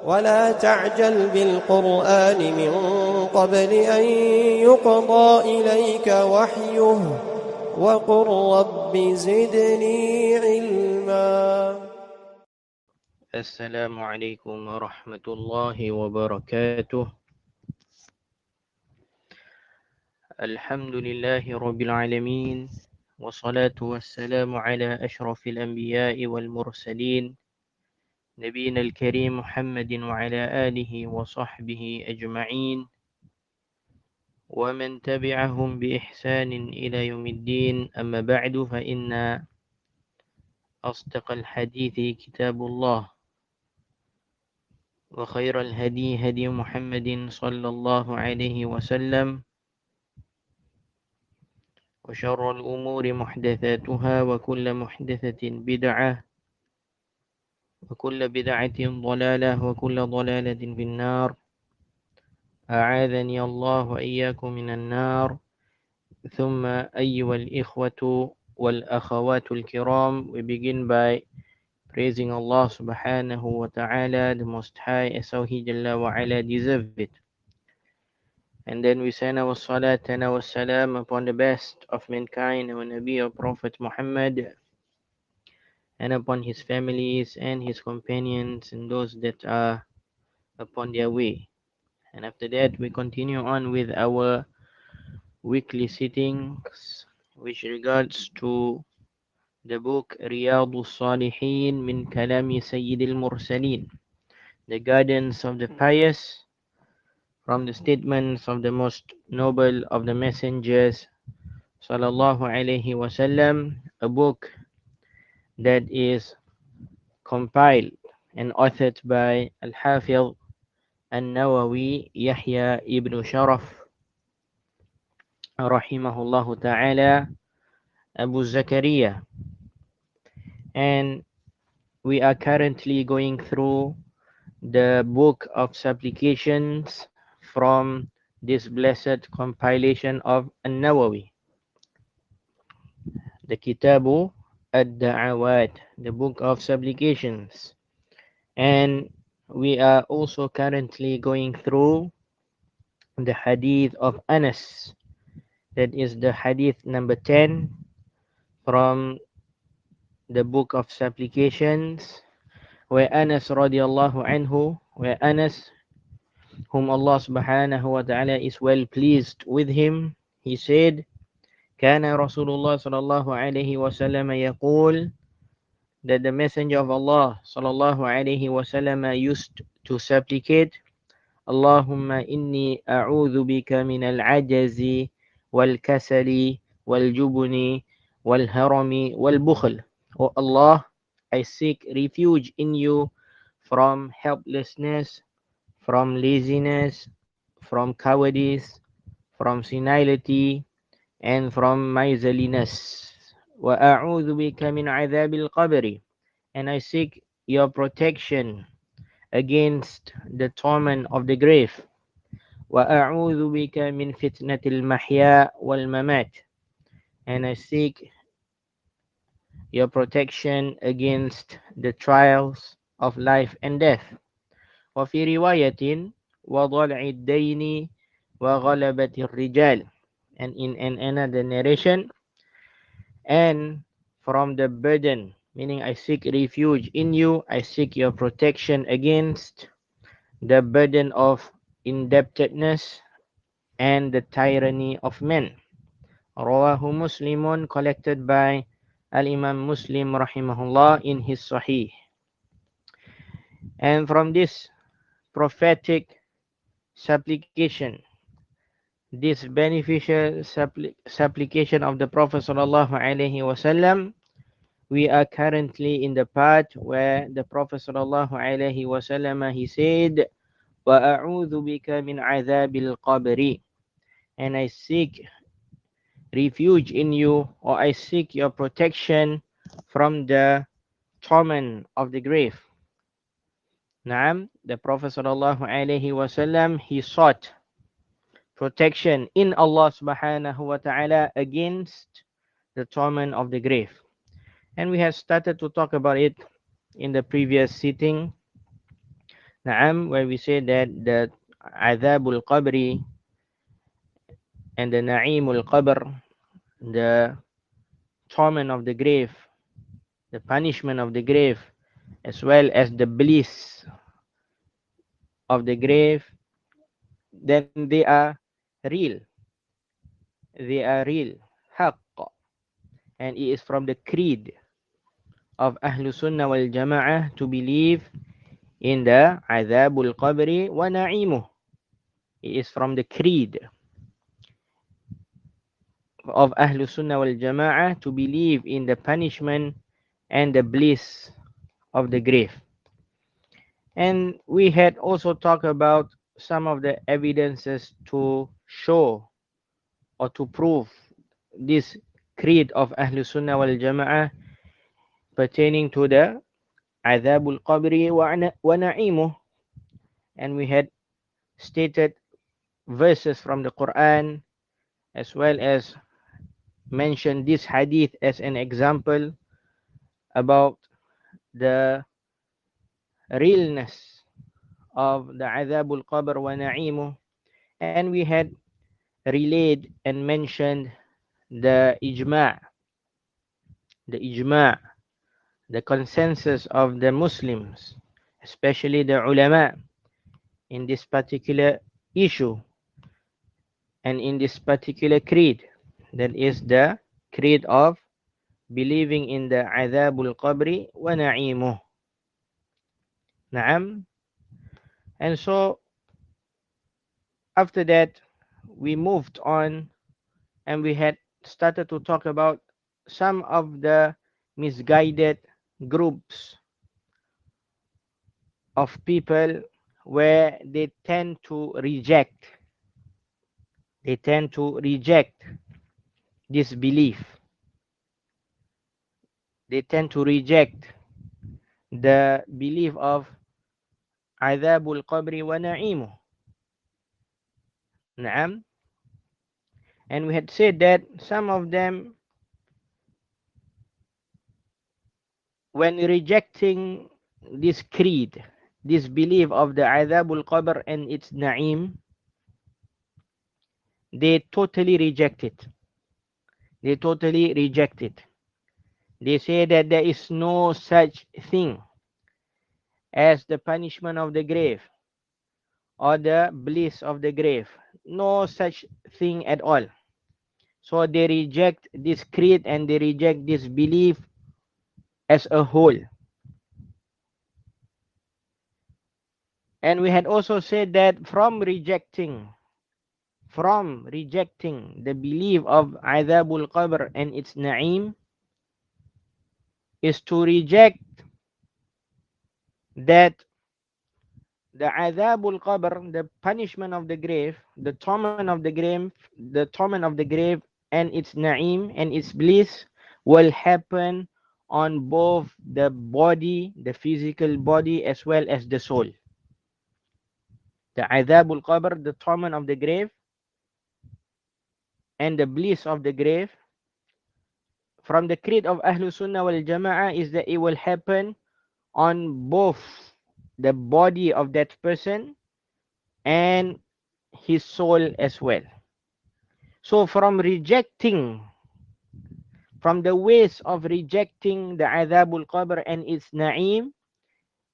ولا تعجل بالقرآن من قبل أن يقضى إليك وحيه وقل رب زدني علما. السلام عليكم ورحمة الله وبركاته. الحمد لله رب العالمين، والصلاة والسلام على أشرف الأنبياء والمرسلين نبينا الكريم محمد وعلى آله وصحبه أجمعين ومن تبعهم بإحسان إلى يوم الدين. أما بعد، فإن أصدق الحديث كتاب الله، وخير الهدي هدي محمد صلى الله عليه وسلم، وشر الأمور محدثاتها، وكل محدثة بدعة، وكل بدعة ضلالة، وكل ضلالة في النار. أعاذني الله وإياكم من النار. ثم أيها الإخوة والأخوات الكرام, we begin by praising Allah subhanahu wa ta'ala, the Most High, as how He Jalla wa ala deserve it. And then we send our salat and our salam upon the best of mankind, our Nabi, our Prophet Muhammad, and upon his families and his companions and those that are upon their way. And after that, we continue on with our weekly sittings, which regards to the book Riyadus Salihin min Kalami Sayyidil Mursaleen, the guidance of the pious from the statements of the most noble of the messengers, sallallahu alaihi wasallam, a book that is compiled and authored by Al-Hafiz An-Nawawi Yahya ibn Sharaf rahimahullahu ta'ala Abu Zakaria. And we are currently going through the book of supplications from this blessed compilation of An-Nawawi, the Kitabu Ad-Da'awat, the book of supplications. And we are also currently going through the hadith of Anas, that is the hadith number 10 from the book of supplications, where Anas radiallahu anhu, where Anas, whom Allah subhanahu wa ta'ala is well pleased with him, he said, كان رسول الله صلى الله عليه وسلم يقول, that the messenger of Allah sallallahu alaihi wasallam used to supplicate, Allahumma inni a'udhu bika min al-ajazi wal-kasali wal-jubni wal-harami wal-bukhl. O Allah, I seek refuge in you from helplessness, from laziness, from cowardice, from senility, and from miserliness. وَأَعُوذُ بِكَ مِنْ عَذَابِ الْقَبْرِ, and I seek your protection against the torment of the grave. وَأَعُوذُ بِكَ مِنْ فِتْنَةِ الْمَحْيَا وَالْمَمَاتِ, and I seek your protection against the trials of life and death. وَفِي رِوَايَةٍ وَضَلْعِ الدَّيْنِ وَغَلَبَةِ الرِّجَالِ, and in another narration, and from the burden, meaning I seek refuge in you, I seek your protection against the burden of indebtedness and the tyranny of men. Rawahu Muslimun, collected by Al-Imam Muslim rahimahullah in his Sahih. And from this prophetic supplication, this beneficial supplication of the Prophet sallallahu alaihi wasallam, we are currently in the part where the Prophet sallallahu alaihi wasallam, he said, وَأَعُوذُ بِكَ مِنْ عَذَابِ الْقَبْرِ, and I seek refuge in you, or I seek your protection from the torment of the grave. Naam, the Prophet sallallahu alaihi wasallam, he sought protection in Allah subhanahu wa ta'ala against the torment of the grave. And we have started to talk about it in the previous sitting, Na'am, where we say that the Azabul Qabri and the Na'imul Qabr, the torment of the grave, the punishment of the grave, as well as the bliss of the grave, then they are real. They are real. Haqq. And it is from the creed of Ahlus Sunnah wal Jama'ah to believe in the Azabul Qabri wa Na'imuh. It is from the creed of Ahlus Sunnah wal Jama'ah to believe in the punishment and the bliss of the grave. And we had also talked about some of the evidences to show or to prove this creed of Ahlus Sunnah wal Jama'ah pertaining to the Azabul Qabri wa Na'imuh. And we had stated verses from the Quran as well as mentioned this hadith as an example about the realness of the Azabul Qabr wa Na'imuh. And we had relayed and mentioned the ijma', the consensus of the Muslims, especially the ulama, in this particular issue and in this particular creed, that is the creed of believing in the Azabul Qabri wa Na'imuh. Naam. And so after that, we moved on and we had started to talk about some of the misguided groups of people where they tend to reject this belief. They tend to reject the belief of Azabul Qabri wa Na'imuh. Naam. And we had said that some of them, when rejecting this creed, this belief of the Azabul Qabr and its Na'im, they totally reject it. They totally reject it. They say that there is no such thing as the punishment of the grave or the bliss of the grave. No such thing at all. So they reject this creed and they reject this belief as a whole. And we had also said that from rejecting the belief of Azabul Qabr and its Na'im is to reject that the Azabul Qabr, the punishment of the grave, the torment of the grave and its Na'im and its bliss will happen on both the body, the physical body, as well as the soul. The Azabul Qabr, the torment of the grave, and the bliss of the grave, from the creed of Ahlus Sunnah wal Jama'ah is that it will happen on both the body of that person and his soul as well. So from the ways of rejecting the Azabul Qabr and its Na'im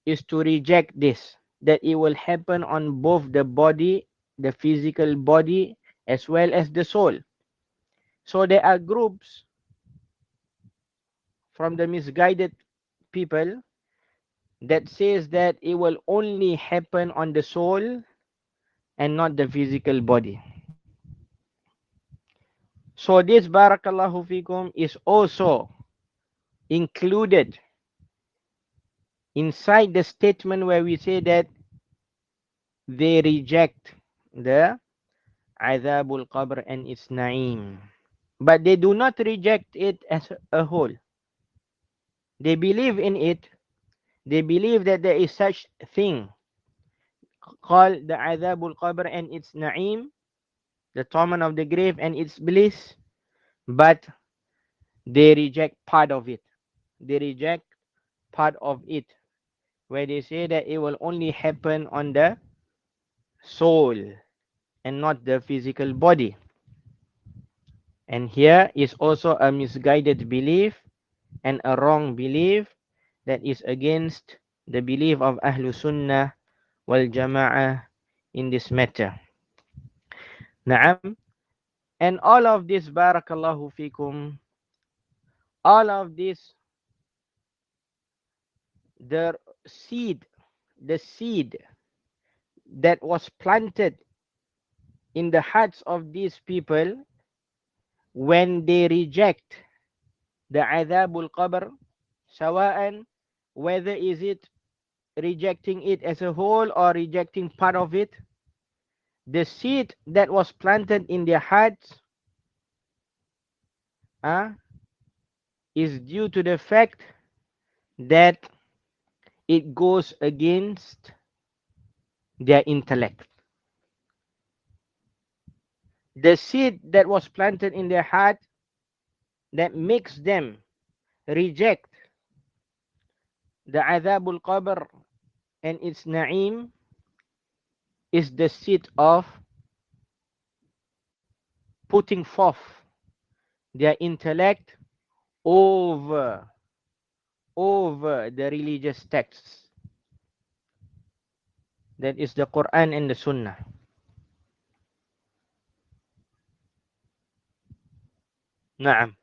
is to reject this, that it will happen on both the body, the physical body, as well as the soul. So there are groups from the misguided people that says that it will only happen on the soul and not the physical body. So this barakallahu fikum is also included inside the statement where we say that they reject the Azabul Qabr and its Na'im. But they do not reject it as a whole. They believe in it. They believe that there is such thing called the Azabul Qabr and its Na'im, the torment of the grave and its bliss, but they reject part of it. They reject part of it. where they say that it will only happen on the soul and not the physical body. And here is also a misguided belief and a wrong belief that is against the belief of Ahlus Sunnah wal Jama'ah in this matter. Naam. And all of this, barakallahu fikum, all of this, the seed, the seed that was planted in the hearts of these people when they reject the adhabul qabr, sawa'an, whether is it rejecting it as a whole or rejecting part of it, the seed that was planted in their hearts is due to the fact that it goes against their intellect. The seed that was planted in their heart that makes them reject the adhabul qabr and its na'im is the seed of putting forth their intellect over the religious texts. That is the Quran and the Sunnah. Naam.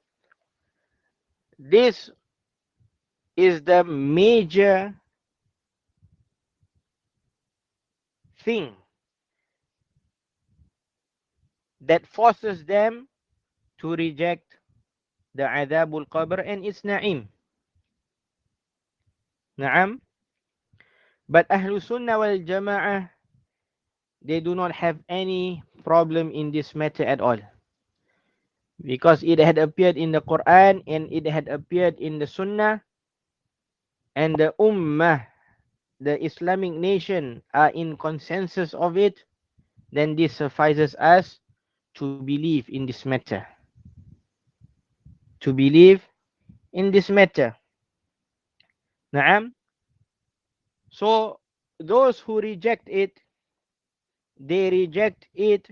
This is the major thing that forces them to reject the adhabul qabr and its na'im. Naam. But Ahlus Sunnah wal Jama'ah, they do not have any problem in this matter at all. Because it had appeared in the Quran and it had appeared in the Sunnah, and the Ummah, the Islamic nation, are in consensus of it, then this suffices us to believe in this matter. To believe in this matter. Naam. So those who reject it, they reject it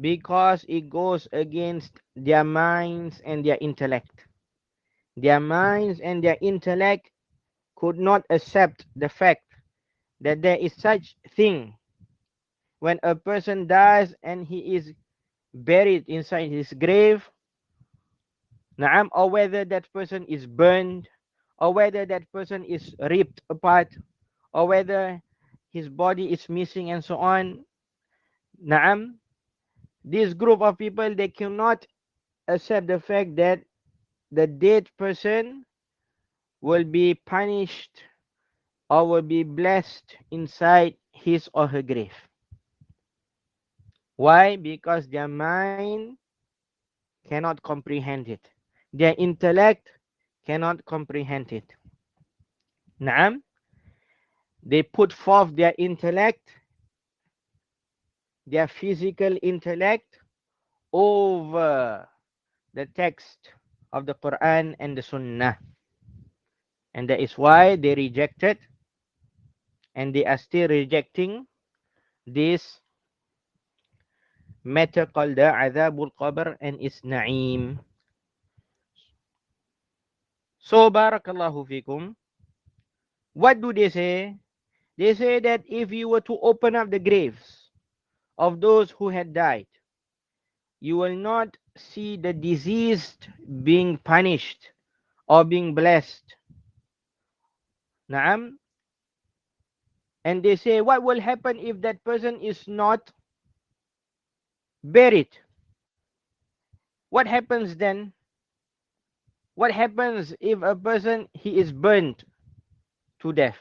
because it goes against their minds and their intellect. Their minds and their intellect could not accept the fact that there is such thing when a person dies and he is buried inside his grave, naam, or whether that person is burned, or whether that person is ripped apart, or whether his body is missing and so on. Naam, this group of people, they cannot accept the fact that the dead person will be punished or will be blessed inside his or her grave. Why? Because their mind cannot comprehend it. Their intellect cannot comprehend it. Naam, they put forth their intellect, their physical intellect, over the text of the Quran and the Sunnah. And that is why they rejected, and they are still rejecting, this matter called the Adhabul Qabr and its Na'im. So, Barakallahu Fikum, what do they say? They say that if you were to open up the graves of those who had died, you will not see the deceased being punished or being blessed. Naam. And they say, what will happen if that person is not buried? What happens then? What happens if a person, he is burnt to death?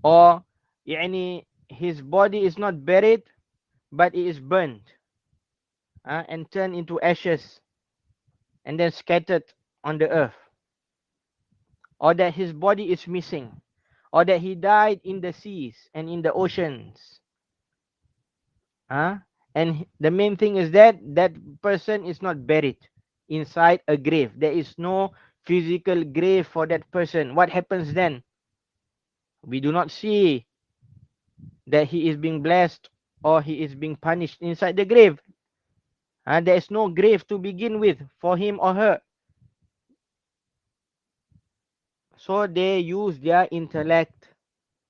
Or his body is not buried, but it is burnt and turned into ashes and then scattered on the earth. Or that his body is missing. Or that he died in the seas and in the oceans. And the main thing is that that person is not buried inside a grave. There is no physical grave for that person. What happens then? We do not see that he is being blessed or he is being punished inside the grave. And there is no grave to begin with for him or her. So they use their intellect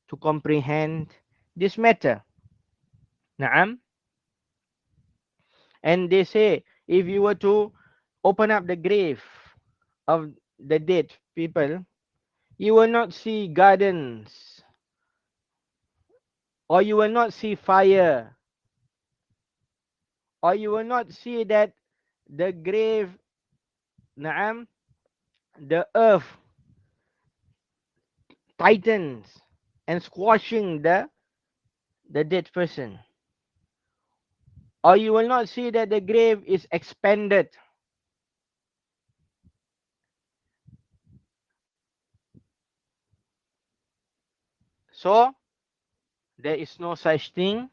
to comprehend this matter. Naam. And they say, if you were to open up the grave of the dead people, you will not see gardens, or you will not see fire, or you will not see that the grave, naam, the earth tightens and squashing the dead person. Or you will not see that the grave is expanded. So, there is no such thing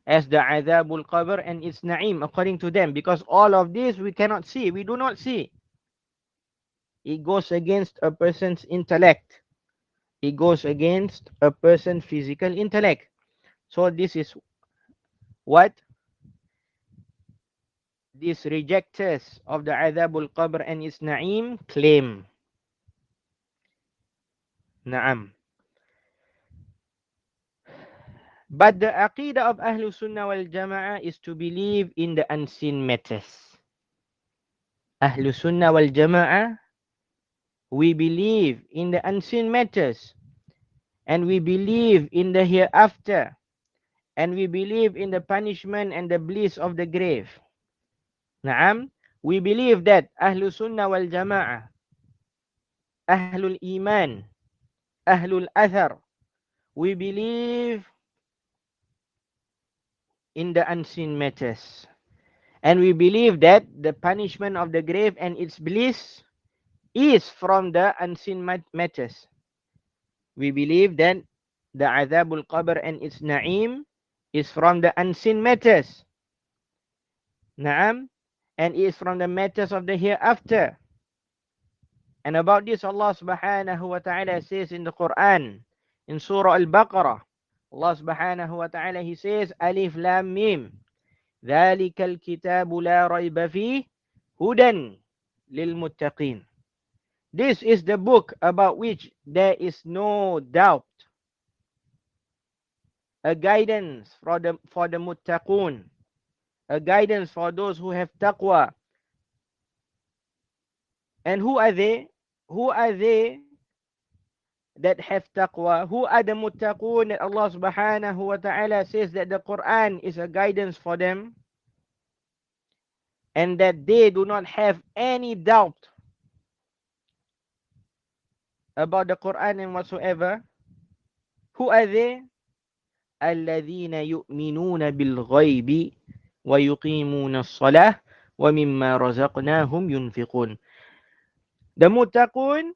as the Adhabul Qabr and its Na'im according to them. Because all of this we cannot see. We do not see. It goes against a person's intellect. It goes against a person's physical intellect. So this is what these rejectors of the Adhabul Qabr and its Na'im claim. Na'am. But the Aqidah of Ahlul Sunnah wal Jama'ah is to believe in the unseen matters. Ahlul Sunnah wal Jama'ah, we believe in the unseen matters. And we believe in the hereafter. And we believe in the punishment and the bliss of the grave. Naam. We believe that Ahlul Sunnah wal Jama'ah, Ahlul Iman, Ahlul Athar, we believe in the unseen matters. And we believe that the punishment of the grave and its bliss is from the unseen matters. We believe that the Adhabul Qabr and its Na'im is from the unseen matters. Naam. And is from the matters of the hereafter. And about this Allah subhanahu wa ta'ala says in the Quran, in Surah Al-Baqarah, Allah subhanahu wa ta'ala, He says, Alif Lam Mim, ذَلِكَ الْكِتَابُ لَا رَيْبَ فِيهِ هُدًى لِلْمُتَّقِينَ. This is the book about which there is no doubt. A guidance for the muttaqun. A guidance for those who have taqwa. And who are they? Who are they that have taqwa? Who are the muttaqun that Allah subhanahu wa ta'ala says that the Quran is a guidance for them? And that they do not have any doubt about the Quran and whatsoever. Who are they? الَّذِينَ يُؤْمِنُونَ بِالْغَيْبِ وَيُقِيمُونَ الصَّلَاةَ وَمِمَّا رَزَقْنَاهُمْ يُنْفِقُونَ. The muttaqun,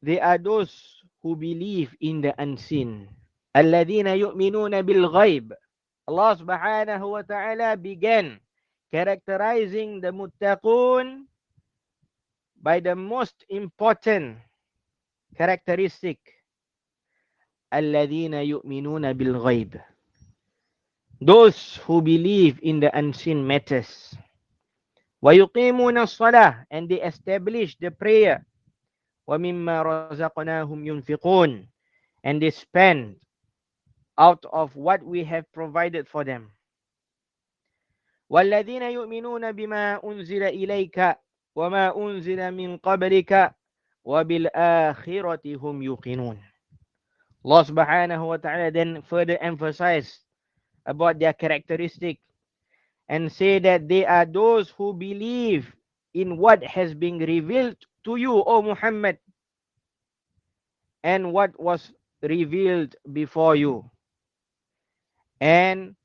they are those who believe in the unseen. الَّذِينَ يُؤْمِنُونَ بِالْغَيْبِ. Allah subhanahu wa ta'ala began characterizing the muttaqun by the most important characteristic. الَّذِينَ يُؤْمِنُونَ بِالْغَيْبِ. Those who believe in the unseen matters. وَيُقِيمُونَ الصَّلَاةَ. And they establish the prayer. وَمِمَّا رَزَقْنَاهُمْ يُنْفِقُونَ. And they spend out of what we have provided for them. وَالَّذِينَ يُؤْمِنُونَ بِمَا أُنزِلَ إِلَيْكَ وَمَا أُنزِلَ مِنْ قَبْلِكَ وَبِالْآخِرَةِ هُمْ يُوقِنُونَ. Allah subhanahu wa ta'ala then further emphasized about their characteristic and say that they are those who believe in what has been revealed to you, O Muhammad, and what was revealed before you. And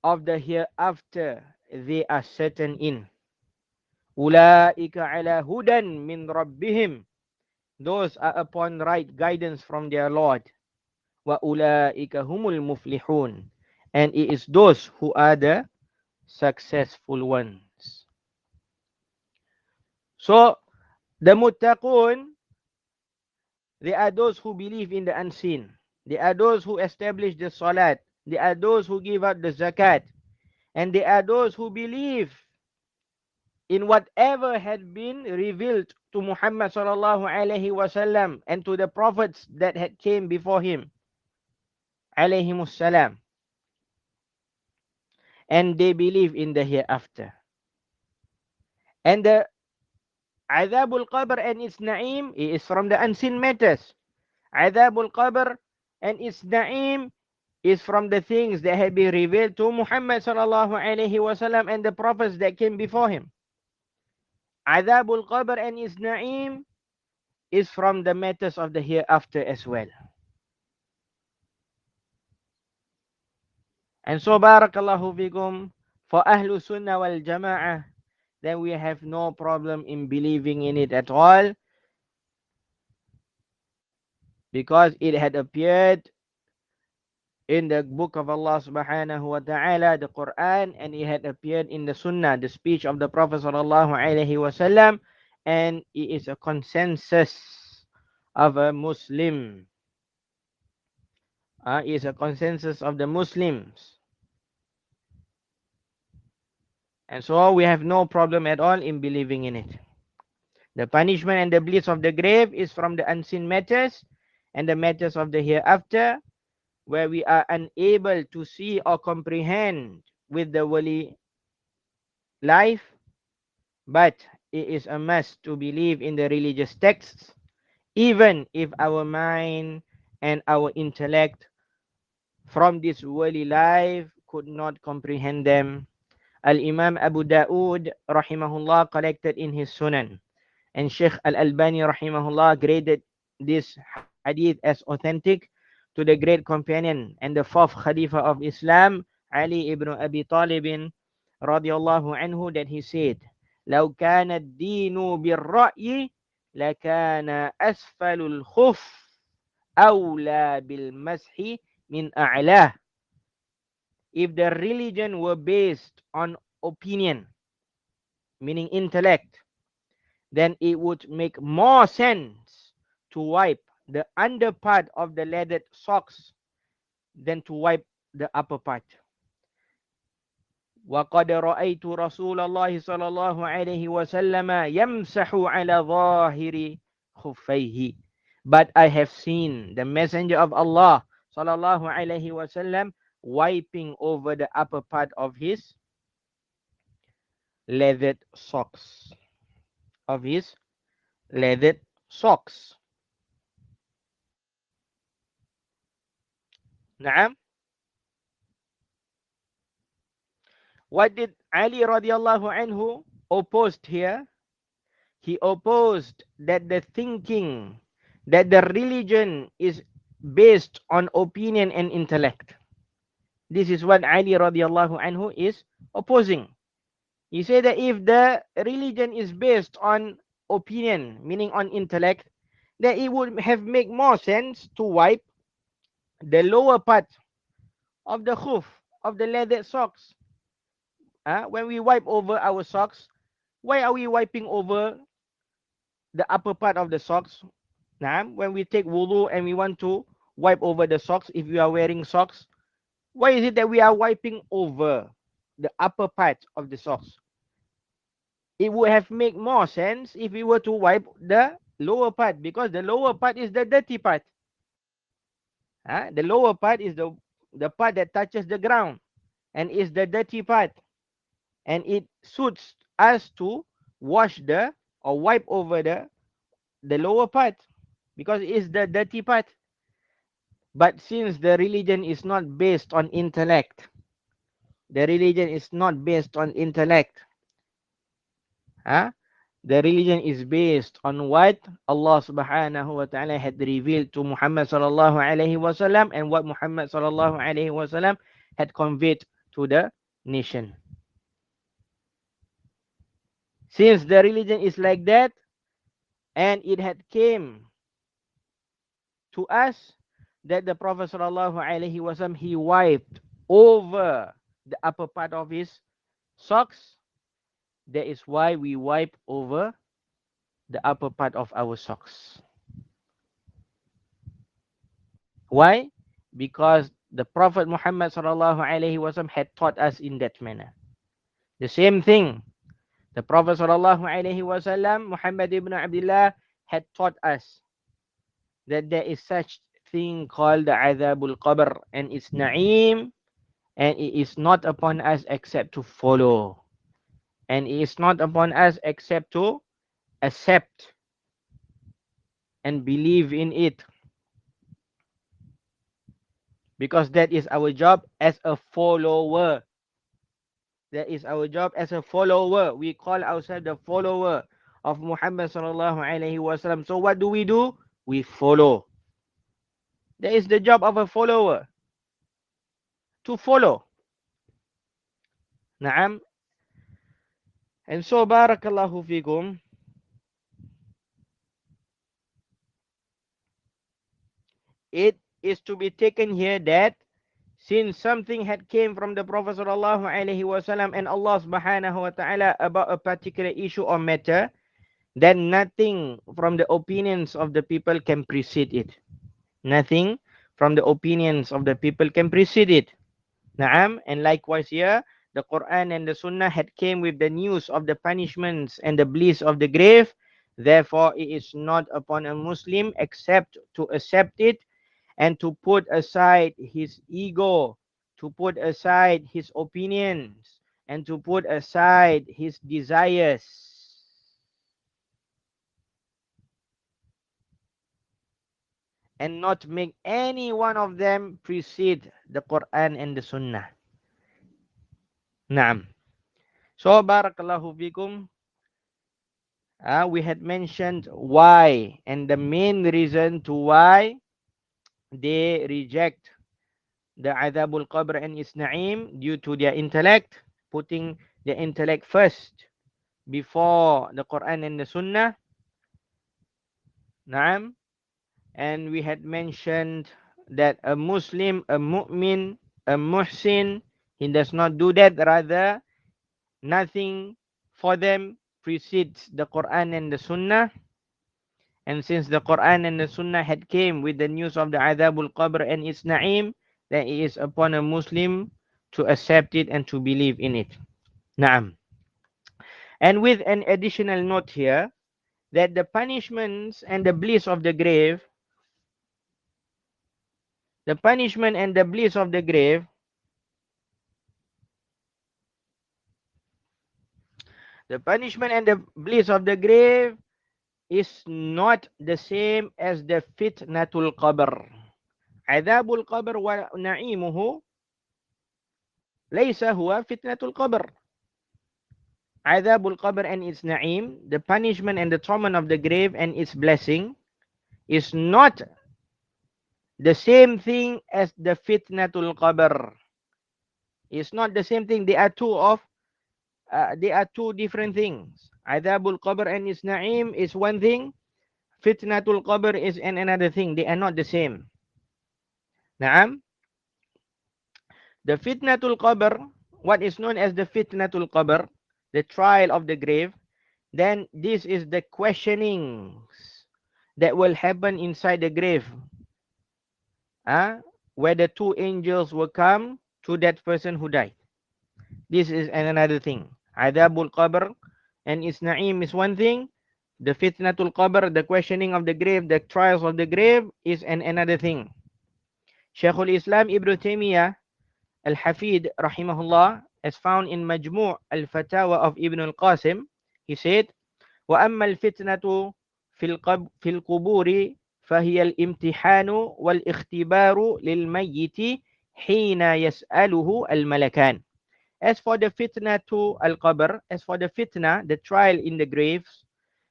of the hereafter they are certain in. أُولَٰئِكَ عَلَى هُدًى مِّن رَبِّهِمْ. Those are upon right guidance from their Lord. وَأُولَٰئِكَ هُمُ الْمُفْلِحُونَ. And it is those who are the successful ones. So, the muttaqun, There are those who believe in the unseen. There are those who establish the salat. There are those who give out the zakat. And there are those who believe in whatever had been revealed to Muhammad sallallahu alaihi wasallam and to the prophets that had came before him alaihimus salam. And they believe in the hereafter. And the Adabul Qabr and its Na'im is from the unseen matters. Adabul Qabr and its Na'im is from the things that had been revealed to Muhammad sallallahu alaihi wasallam and the prophets that came before him. Adabul Qabr and its Na'im is from the matters of the hereafter as well. And so barakallahu fikum, for Ahlu Sunnah wal Jama'ah, then we have no problem in believing in it at all, because it had appeared in the book of Allah subhanahu wa ta'ala, the Quran, and it had appeared in the Sunnah, the speech of the Prophet sallallahu alaihi wasallam, and it is a consensus of a Muslim. It is a consensus of the Muslims. And so we have no problem at all in believing in it. The punishment and the bliss of the grave is from the unseen matters and the matters of the hereafter, where we are unable to see or comprehend with the worldly life, but it is a must to believe in the religious texts, even if our mind and our intellect from this worldly life could not comprehend them. Al-Imam Abu Dawood rahimahullah collected in his Sunan, and Sheikh Al-Albani rahimahullah graded this hadith as authentic to the great companion and the fourth Khalifa of Islam, Ali ibn Abi Talib radiyallahu anhu, that he said, لو كان الدين بالرأي لكان أسفل الخف أولى بالمسح من أعلاه. If the religion were based on opinion, meaning intellect, then it would make more sense to wipe the under part of the leathered socks than to wipe the upper part. وَقَدْ رَأَيْتُ رَسُولَ اللَّهِ صَلَى اللَّهُ عَلَيْهِ وَسَلَّمَ يَمْسَحُ عَلَى ظَاهِرِ خُفَّيْهِ. But I have seen the Messenger of Allah sallallahu alaihi wasallam wiping over the upper part of his leathered socks. Of his leathered socks. Naam. What did Ali radiallahu anhu opposed here? He opposed that the thinking, that the religion is based on opinion and intellect. This is what Ali radiallahu anhu is opposing. He said that if the religion is based on opinion, meaning on intellect, then it would have make more sense to wipe the lower part of the hoof of the leather socks. When we wipe over our socks, why are we wiping over the upper part of the socks? When we take wudu and we want to wipe over the socks, if we are wearing socks, why is it that we are wiping over the upper part of the socks? It would have made more sense if we were to wipe the lower part, because the lower part is the dirty part. The lower part is the part that touches the ground and is the dirty part. And it suits us to wash or wipe over the lower part, because it is the dirty part. But since the religion is not based on intellect, the religion is not based on intellect. The religion is based on what Allah subhanahu wa ta'ala had revealed to Muhammad sallallahu alaihi wasallam and what Muhammad sallallahu alaihi wasallam had conveyed to the nation. Since the religion is like that, and it had came to us that the Prophet sallallahu alaihi wasallam, he wiped over the upper part of his socks, that is why we wipe over the upper part of our socks. Why? Because the Prophet Muhammad sallallahu alaihi wasallam had taught us in that manner. The same thing. The Prophet sallallahu alaihi wasallam, Muhammad ibn Abdullah, had taught us that there is such thing called the Adhabul Qabr and its Na'im, and it is not upon us except to follow. And it is not upon us except to accept and believe in it. Because that is our job as a follower. That is our job as a follower. We call ourselves the follower of Muhammad sallallahu alaihi wasallam. So what do? We follow. That is the job of a follower. To follow. Naam. And so barakallahu fikum. It is to be taken here that since something had came from the Prophet sallallahu alaihi wasallam and Allah subhanahu wa ta'ala about a particular issue or matter, then nothing from the opinions of the people can precede it. Nothing from the opinions of the people can precede it. Naam, and likewise here, the Quran and the Sunnah had came with the news of the punishments and the bliss of the grave. Therefore, it is not upon a Muslim except to accept it and to put aside his ego, to put aside his opinions, and to put aside his desires. And not make any one of them precede the Quran and the Sunnah. Naam. So, barakallahu fikum. We had mentioned why and the main reason to why they reject the Adhabul Qabr and its Na'im due to their intellect, putting the intellect first before the Quran and the Sunnah. Naam. And we had mentioned that a Muslim, a mu'min, a muhsin, he does not do that. Rather, nothing for them precedes the Quran and the Sunnah. And since the Quran and the Sunnah had came with the news of the Adhabul Qabr and its Na'im, then it is upon a Muslim to accept it and to believe in it. Naam. And with an additional note here, that the punishments and the bliss of the grave, the punishment and the bliss of the grave, the punishment and the bliss of the grave is not the same as the fitnatul qabr. Adhabul qabr wa na'imuhu laysa huwa fitnatul qabr. Adhabul qabr and its na'im, the punishment and the torment of the grave and its blessing, is not the same thing as the fitnatul qabr. It's not the same thing. They are two different things. Adhabul qabr and its na'im is one thing. Fitnatul qabr is another thing. They are not the same. Naam. The fitnatul qabr, what is known as the fitnatul qabr, the trial of the grave, then this is the questionings that will happen inside the grave. Where the two angels will come to that person who died. This is another thing. Adhabul qabr and its na'im is one thing. The fitnatul qabr, the questioning of the grave, the trials of the grave is another thing. Shaykhul Islam Ibn Taymiyyah Al-Hafid rahimahullah, as found in Majmu' Al-Fatawa of Ibn Al-Qasim, he said, وَأَمَّا الْفِتْنَةُ فِي الْقُبُورِ فَهِيَ الْإِمْتِحَانُ وَالْإِخْتِبَارُ لِلْمَيِّتِ حِينَ يَسْأَلُهُ الْمَلَكَانِ. As for the fitna to al-qabr, as for the fitna, the trial in the graves,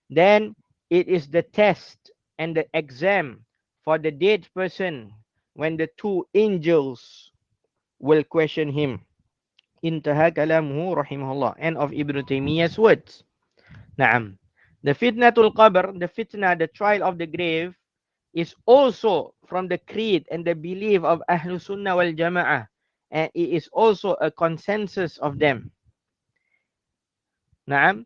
then it is the test and the exam for the dead person when the two angels will question him. Intaha kalamuhu rahimahullah. End of Ibn Taymiyyah's words. Naam. The fitnatul qabr, the fitna, the trial of the grave, is also from the creed and the belief of Ahlus Sunnah wal Jama'ah. And it is also a consensus of them. Naam.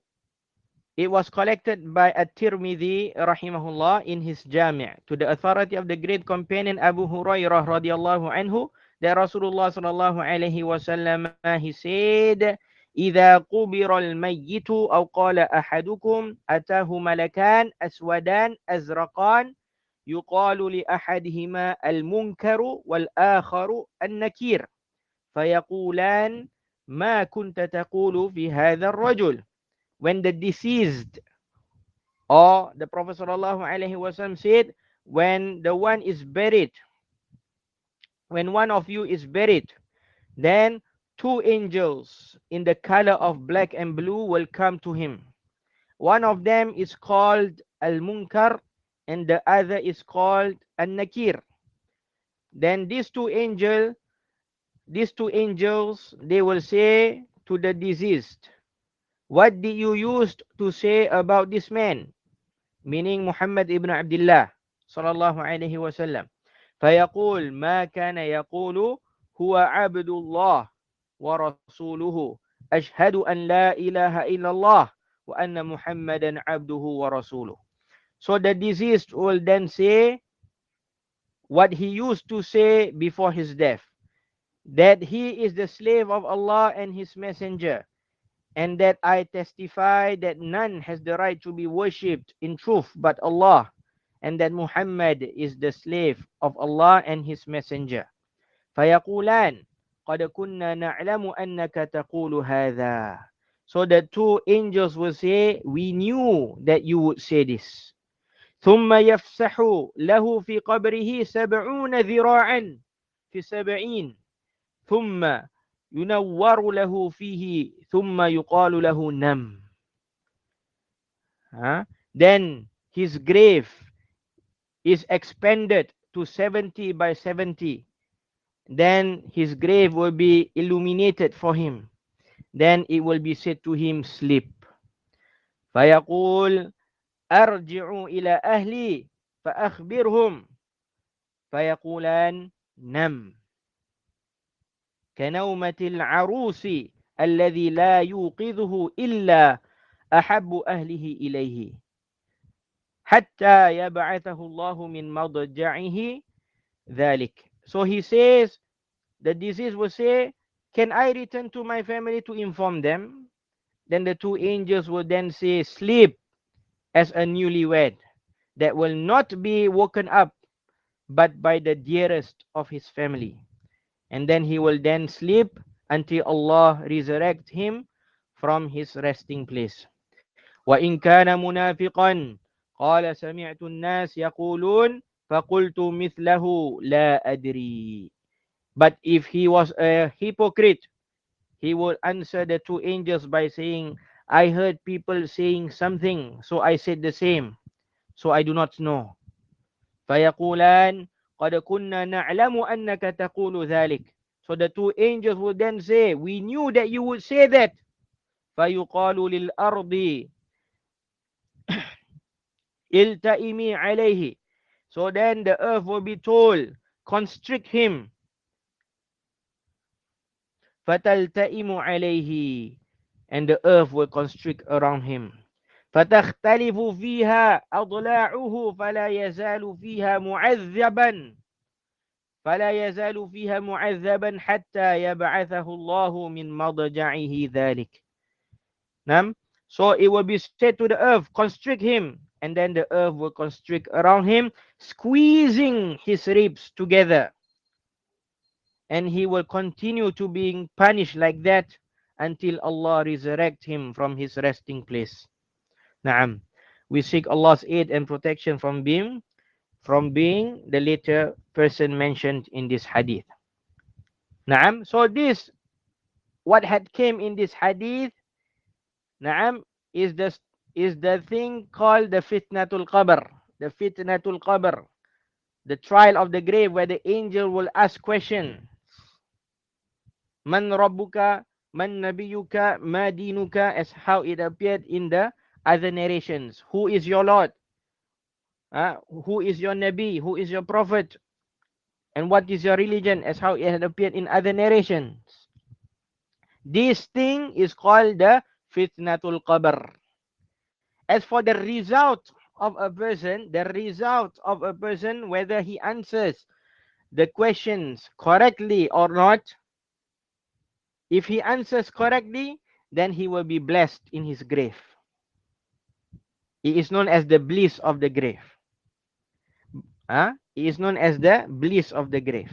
It was collected by At-Tirmidhi rahimahullah in his Jami' to the authority of the great companion Abu Hurairah radiyallahu anhu that Rasulullah sallallahu alaihi wasallam he said إذا قبر الميت أو قال أحدكم أتاه ملكان أسودان أزرقان يقال لأحدهما المنكر والآخر النكير فيقولان ما كنت تقول في هذا الرجل. When the deceased, or the Prophet sallallahu alaihi wasallam said, when the one is buried, when one of you is buried, then two angels in the color of black and blue will come to him. One of them is called Al-Munkar and the other is called An-Nakir. Then these two angels, they will say to the deceased, what did you use to say about this man? Meaning Muhammad ibn Abdullah sallallahu alaihi wasallam. فيقول ما كان يقول هو عبد الله ورسوله أشهد أن لا إله إلا الله وأن محمدا عبده ورسوله. So the deceased will then say what he used to say before his death, that he is the slave of Allah and his messenger, and that I testify that none has the right to be worshipped in truth but Allah, and that Muhammad is the slave of Allah and his messenger. فَيَقُولَانِ قَدْ كُنَّا نَعْلَمُ أَنَّكَ تَقُولُ هَذَا. So the two angels will say, we knew that you would say this. ثُمَّ يَفْسَحُ لَهُ فِي قَبْرِهِ 70 ذِرَاعًا في 70 ثُمَّ ينور له فيه ثم يقال له نم. Then his grave is expanded to 70 by 70. Then his grave will be illuminated for him. Then it will be said to him, sleep. فيقول أرجع إلى أهلي فأخبرهم فيقولان نم كنومة العروس الذي لا يوقظه إلا أحب أهله إليه حتى يبعثه الله من مضجعه ذلك. So he says, the deceased will say, can I return to my family to inform them? Then the two angels will then say, sleep as a newlywed that will not be woken up but by the dearest of his family. And then he will then sleep until Allah resurrect him from his resting place. وَإِنْ كَانَ مُنَافِقًا قَالَ سَمِعْتُ النَّاسِ يَقُولُونَ فَقُلْتُ مِثْلَهُ لَا أَدْرِي. But if he was a hypocrite, he would answer the two angels by saying, I heard people saying something, so I said the same, so I do not know. فَيَقُولَانِ قَدْ كُنَّا نَعْلَمُ أَنَّكَ تَقُولُ ذَلِكَ. So the two angels would then say, we knew that you would say that. فَيُقَالُ لِلْأَرْضِ إِلْتَئِمِي عَلَيْهِ. So then the earth will be told, constrict him. فَتَلْتَئِمُ عَلَيْهِ. And the earth will constrict around him. فَتَخْتَلِفُ فِيهَا أَضْلَاعُهُ فَلَا يَزَالُ فِيهَا مُعَذَّبًا حَتَّى يَبْعَثَهُ اللَّهُ مِنْ مَضْجَعِهِ ذَلِكَ. So it will be said to the earth, constrict him. And then the earth will constrict around him, squeezing his ribs together. And he will continue to being punished like that until Allah resurrect him from his resting place. Naam. We seek Allah's aid and protection from being the later person mentioned in this hadith. Naam. So this, what had came in this hadith, naam, is the thing called the fitnatul qabr. The fitnatul qabr, the trial of the grave, where the angel will ask question. Man rabbuka, man nabiyuka, ma dinuka, as how it appeared in the other narrations. Who is your Lord? Who is your Nabi? Who is your Prophet? And what is your religion? As how it had appeared in other narrations. This thing is called the fitnatul qabr. As for the result of a person, whether he answers the questions correctly or not, if he answers correctly, then he will be blessed in his grave. It is known as the bliss of the grave. It is known as the bliss of the grave.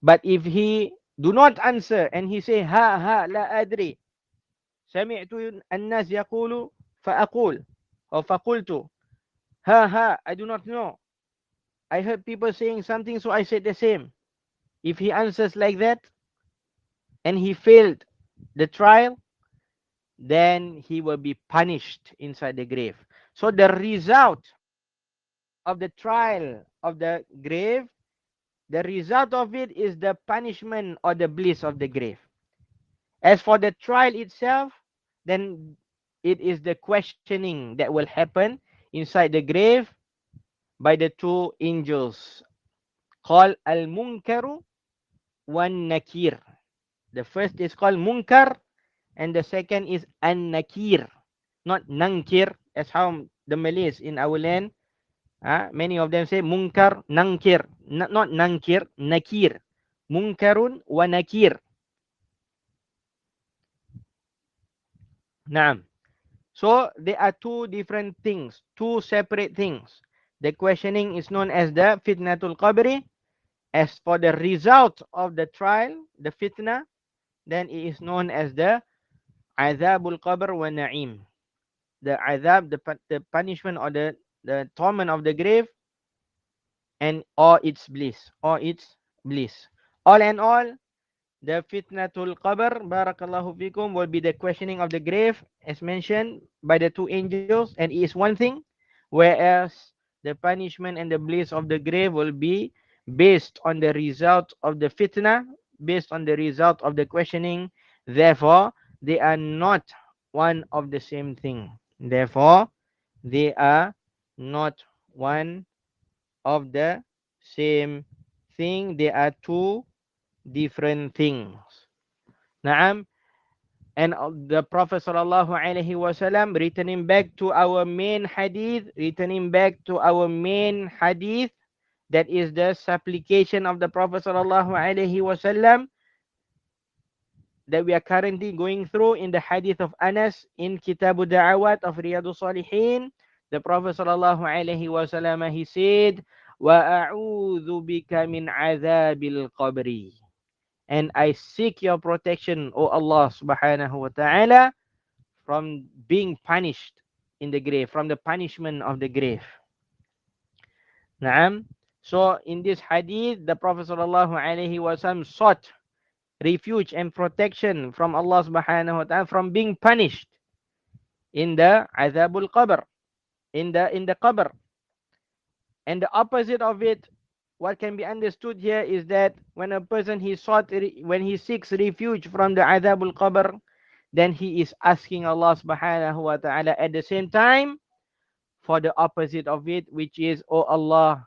But if he do not answer and he say ha la adri, sami'tu an-nas yaqulu fa'aqul, or faqultu, ha I do not know, I heard people saying something, so I said the same. If he answers like that and he failed the trial, then he will be punished inside the grave. So the result of the trial of the grave, the result of it is the punishment or the bliss of the grave. As for the trial itself, then it is the questioning that will happen inside the grave by the two angels called Al-Munkaru wan Nakir. The first is called Munkar and the second is An-Nakir, not Nankir, as how the Malays in our land, many of them say Munkar, Nankir, not Nankir, Nakir. Munkarun wa Nakir. Naam. So there are two different things, two separate things. The questioning is known as the Fitnatul Qabri. As for the result of the trial, the fitna, then it is known as the Azabul Qabr wa Na'im. The azab, the punishment or the torment of the grave, and or its bliss, All in all, the Fitnatul Qabr, barakallahu fikum, will be the questioning of the grave, as mentioned by the two angels, and it is one thing, whereas the punishment and the bliss of the grave will be based on the result of the fitna, based on the result of the questioning. Therefore, they are not one of the same thing. Therefore, they are not one of the same thing. They are two different things. Naam. And the Prophet sallallahu alaihi wasallam, returning back to our main hadith, that is the supplication of the Prophet sallallahu alaihi wasallam that we are currently going through in the hadith of Anas in Kitabud Da'awat of Riyadus Salihin. The Prophet sallallahu alaihi wasallam, he said, wa a'udhu bika min azabil qabri, and I seek your protection, O Allah subhanahu wa ta'ala, from being punished in the grave, from the punishment of the grave. Naam. So in this hadith, the Prophet sallallahu alaihi wasallam sought refuge and protection from Allah subhanahu wa ta'ala from being punished in the azabul qabr, in the qabr. And the opposite of it, what can be understood here is that when a person when he seeks refuge from the azabul qabr, then he is asking Allah subhanahu wa ta'ala at the same time for the opposite of it, which is, oh Allah,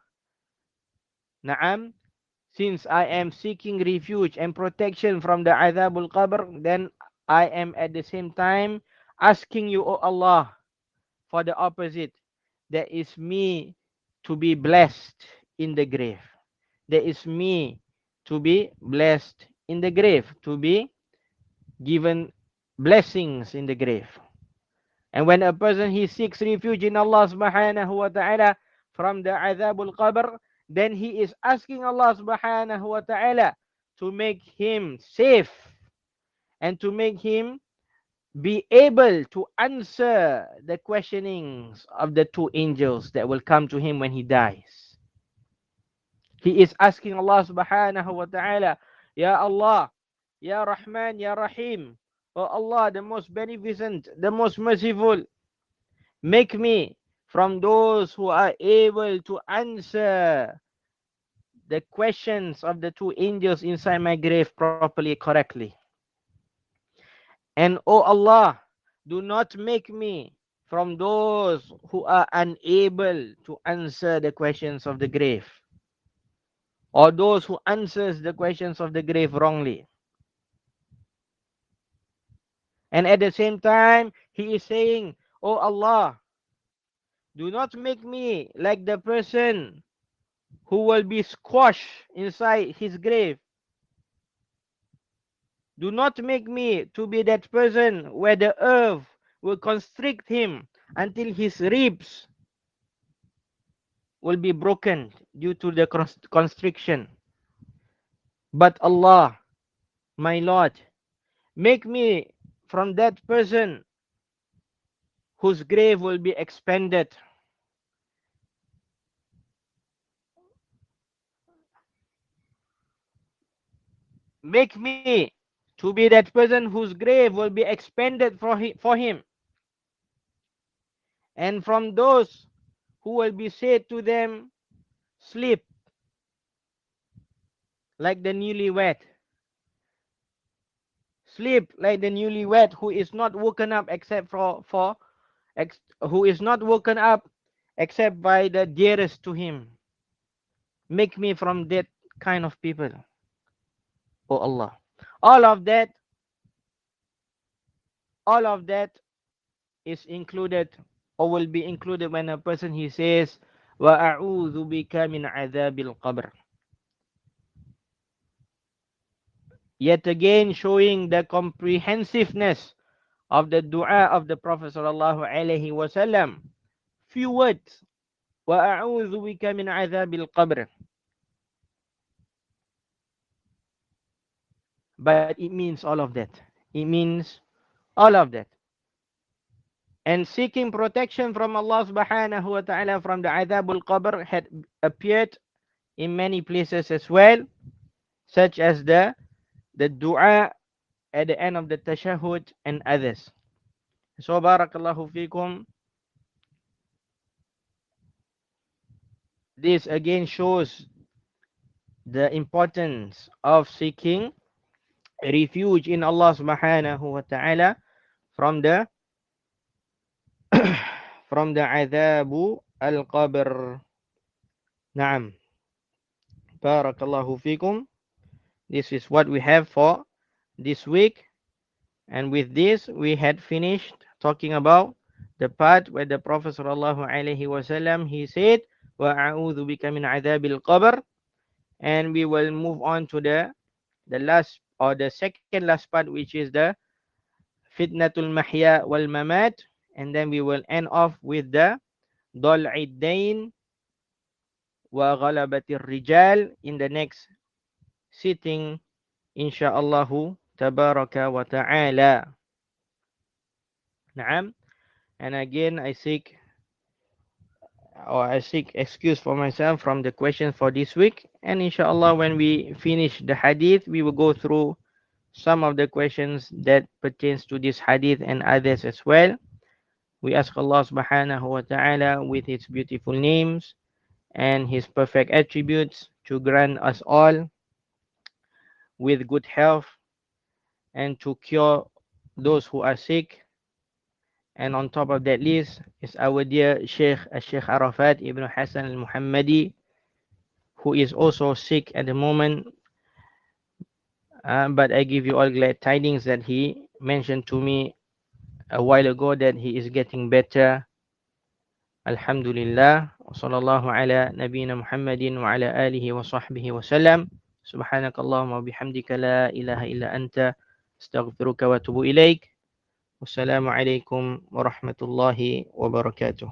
na'am, since I am seeking refuge and protection from the azabul qabr, then I am at the same time asking you, oh Allah, for the opposite, that is me to be blessed in the grave. There is me to be blessed in the grave, to be given blessings in the grave. And when a person he seeks refuge in Allah subhanahu wa ta'ala from the azabul qabr, then he is asking Allah subhanahu wa ta'ala to make him safe and to make him be able to answer the questionings of the two angels that will come to him when he dies. He is asking Allah subhanahu wa ta'ala, Ya Allah, Ya Rahman, Ya Rahim, O Allah, the most beneficent, the most merciful, make me from those who are able to answer the questions of the two angels inside my grave properly, correctly. And O Allah, do not make me from those who are unable to answer the questions of the grave, or those who answers the questions of the grave wrongly. And at the same time, he is saying, O Allah, do not make me like the person who will be squashed inside his grave. Do not make me to be that person where the earth will constrict him until his ribs will be broken due to the constriction. But Allah, my Lord, make me from that person whose grave will be expanded. Make me to be that person whose grave will be expanded for him. And from those who will be said to them, sleep like the newlywed. Sleep like the newlywed who is not woken up except who is not woken up except by the dearest to him. Make me from that kind of people, O Allah. All of that, all of that is included or will be included when a person he says, وَأَعُوذُ بِكَ مِنْ عَذَابِ الْقَبْرِ. Yet again showing the comprehensiveness of the dua of the Prophet sallallahu alaihi wasallam. Few words. وَأَعُوذُ بِكَ مِنْ عَذَابِ الْقَبْرِ. But it means all of that. It means all of that. And seeking protection from Allah subhanahu wa ta'ala from the adhabul qabr had appeared in many places as well, such as the dua at the end of the tashahhud and others. So barakallahu fikum. This again shows the importance of seeking refuge in Allah subhanahu wa ta'ala from the from the adhabu al-qabr. Naam. Barakallahu fikum. This is what we have for this week. And with this, we had finished talking about the part where the Prophet sallallahu alaihi wasallam he said, "Wa a'udzu bika min adzabil qabr." And we will move on to the last or the second last part, which is the fitnatul mahya wal mamat, and then we will end off with the dal'id dain wa ghalabatir rijal in the next sitting, insyaallah tabaraka wa ta'ala. Naam. And again I seek excuse for myself from the questions for this week, and inshallah when we finish the hadith we will go through some of the questions that pertains to this hadith and others as well. We ask Allah subhanahu wa ta'ala with his beautiful names and his perfect attributes to grant us all with good health and to cure those who are sick. And on top of that list is our dear Sheikh Arafat Ibn Hassan al-Muhammadi, who is also sick at the moment. But I give you all glad tidings that he mentioned to me a while ago that he is getting better. Alhamdulillah. Wa sallallahu ala nabiyyina Muhammadin wa ala alihi wa sahbihi wa sallam. Subhanakallahumma wa bihamdika la ilaha illa anta astaghfiruka wa atubu ilaik. Wassalamu alaikum warahmatullahi wabarakatuh.